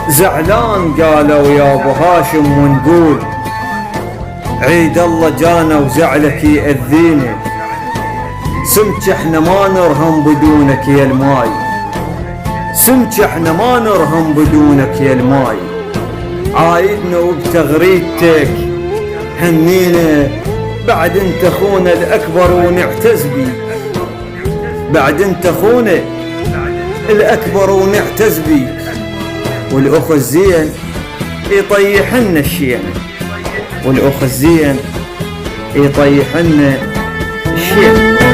زعلان قالوا يا ابو هاشم ونقول عيد الله جانا وزعلك يأذينا، سمك احنا ما نرهم بدونك يا الماي، سمك احنا ما نرهم بدونك يا الماي، عايدنا وبتغريدتك هنينا، بعد انت اخونا الاكبر ونعتز بيك، بعد انت اخونا الاكبر ونعتز بيك، والاخ الزين يطيح لنا الشيعة، والاخ الزين يطيح لنا الشيعة.